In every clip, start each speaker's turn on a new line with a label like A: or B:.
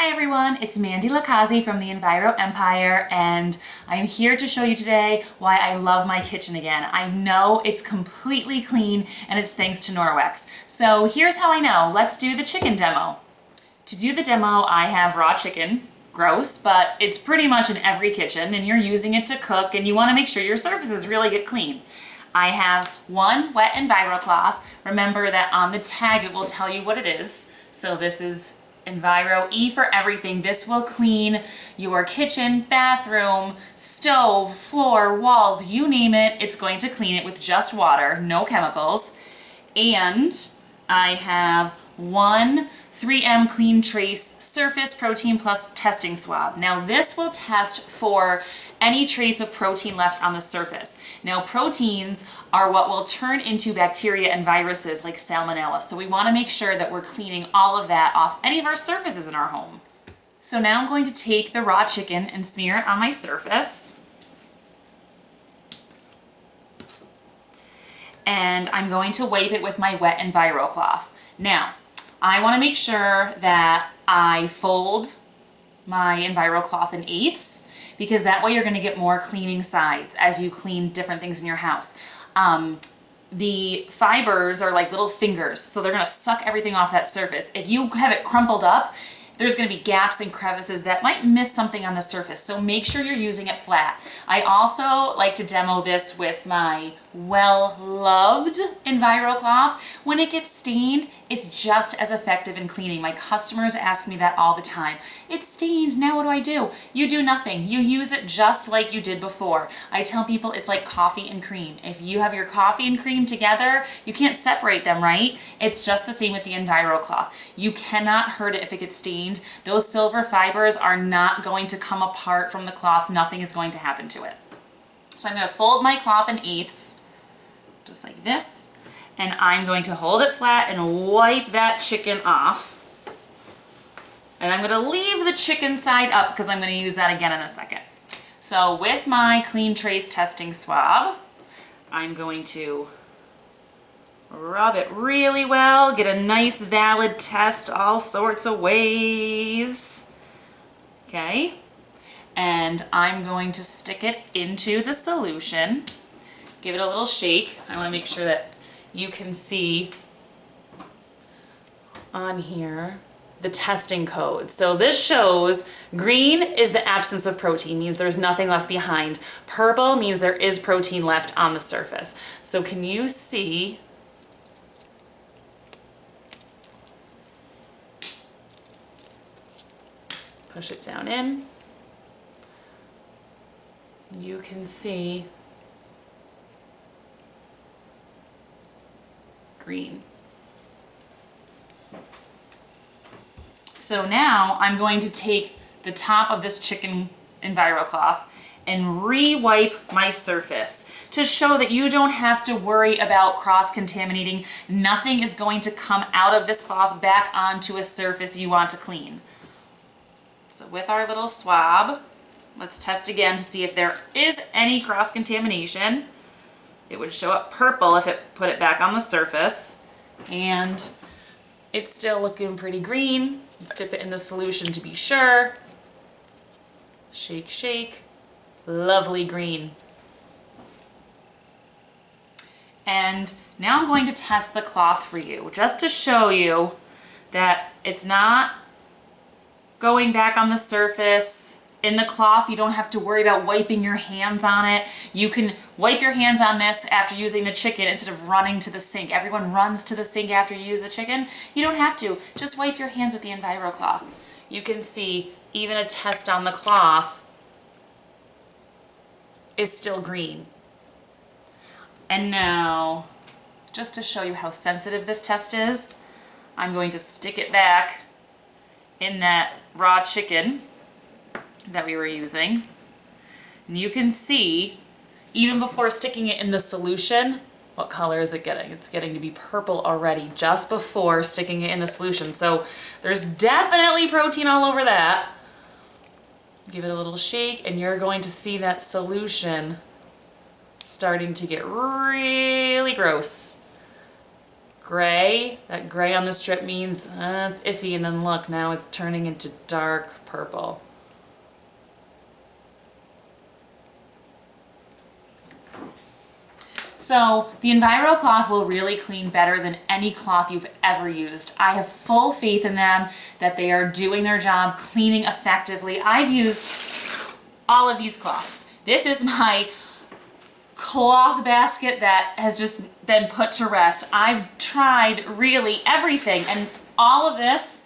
A: Hi everyone, it's Mandy Lakazi from the EnviroEmpire, and I'm here to show you today why I love my kitchen again. I know it's completely clean and it's thanks to Norwex. So here's how I know. Let's do the chicken demo. To do the demo, I have raw chicken. Gross, but it's pretty much in every kitchen and you're using it to cook and you want to make sure your surfaces really get clean. I have one wet Enviro cloth. Remember that on the tag it will tell you what it is. So this is Enviro E for everything. This will clean your kitchen, bathroom, stove, floor, walls, you name it. It's going to clean it with just water, no chemicals. And I have one 3M Clean Trace Surface Protein Plus testing swab. Now this will test for any trace of protein left on the surface. Now proteins are what will turn into bacteria and viruses like salmonella. So we want to make sure that we're cleaning all of that off any of our surfaces in our home. So now I'm going to take the raw chicken and smear it on my surface. And I'm going to wipe it with my wet Enviro cloth. Now, I want to make sure that I fold my Enviro cloth in eighths, because that way you're going to get more cleaning sides as you clean different things in your house. The fibers are like little fingers, so they're going to suck everything off that surface. If you have it crumpled up, there's going to be gaps and crevices that might miss something on the surface, so make sure you're using it flat. I also like to demo this with my well-loved Enviro cloth. When it gets stained, it's just as effective in cleaning. My customers ask me that all the time. It's stained, now what do? You do nothing. You use it just like you did before. I tell people it's like coffee and cream. If you have your coffee and cream together, you can't separate them, right? It's just the same with the Enviro cloth. You cannot hurt it if it gets stained. Those silver fibers are not going to come apart from the cloth. Nothing is going to happen to it. So I'm going to fold my cloth in eighths, just like this, and I'm going to hold it flat and wipe that chicken off. And I'm going to leave the chicken side up because I'm going to use that again in a second. So with my Clean Trace testing swab, I'm going to rub it really well, get a nice valid test all sorts of ways. Okay, and I'm going to stick it into the solution. Give it a little shake. I want to make sure that you can see on here the testing code. So this shows green is the absence of protein, means there's nothing left behind. Purple means there is protein left on the surface. So can you see? Push it down in. You can see green. So now I'm going to take the top of this chicken Enviro cloth and re-wipe my surface to show that you don't have to worry about cross-contaminating. Nothing is going to come out of this cloth back onto a surface you want to clean. So with our little swab, let's test again to see if there is any cross-contamination. It would show up purple if it put it back on the surface, and it's still looking pretty green. Let's dip it in the solution to be sure. Shake, shake. Lovely green. And now I'm going to test the cloth for you, just to show you that it's not going back on the surface. In the cloth, you don't have to worry about wiping your hands on it. You can wipe your hands on this after using the chicken instead of running to the sink. Everyone runs to the sink after you use the chicken. You don't have to. Just wipe your hands with the Enviro cloth. You can see even a test on the cloth is still green. And now, just to show you how sensitive this test is, I'm going to stick it back in that raw chicken that we were using. And you can see, even before sticking it in the solution, what color is it getting? It's getting to be purple already just before sticking it in the solution. So there's definitely protein all over that. Give it a little shake and you're going to see that solution starting to get really gross. gray. That gray on the strip means it's iffy, and then look, now it's turning into dark purple. So the Enviro cloth will really clean better than any cloth you've ever used. I have full faith in them that they are doing their job, cleaning effectively. I've used all of these cloths. This is my cloth basket that has just been put to rest. I've tried really everything, and all of this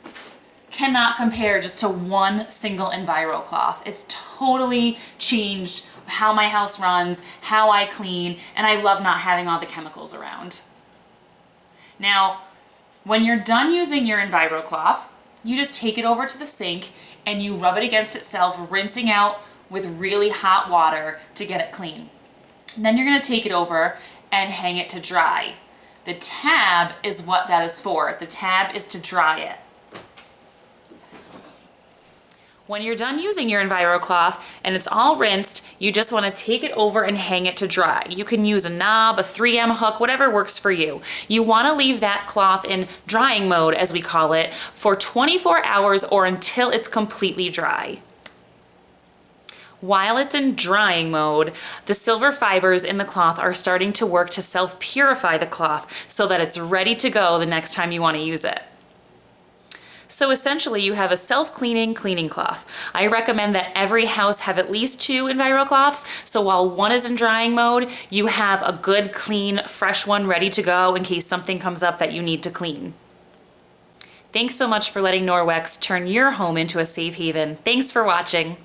A: cannot compare just to one single Enviro cloth. It's totally changed how my house runs, how I clean, and I love not having all the chemicals around. Now, when you're done using your Enviro cloth, you just take it over to the sink and you rub it against itself, rinsing out with really hot water to get it clean. And then you're gonna take it over and hang it to dry. The tab is what that is for. The tab is to dry it. When you're done using your Enviro cloth and it's all rinsed, you just want to take it over and hang it to dry. You can use a knob, a 3M hook, whatever works for you. You want to leave that cloth in drying mode, as we call it, for 24 hours or until it's completely dry. While it's in drying mode, the silver fibers in the cloth are starting to work to self-purify the cloth so that it's ready to go the next time you want to use it. So essentially you have a self-cleaning cleaning cloth. I recommend that every house have at least 2 Enviro cloths, so while one is in drying mode, you have a good, clean, fresh one ready to go in case something comes up that you need to clean. Thanks so much for letting Norwex turn your home into a safe haven. Thanks for watching.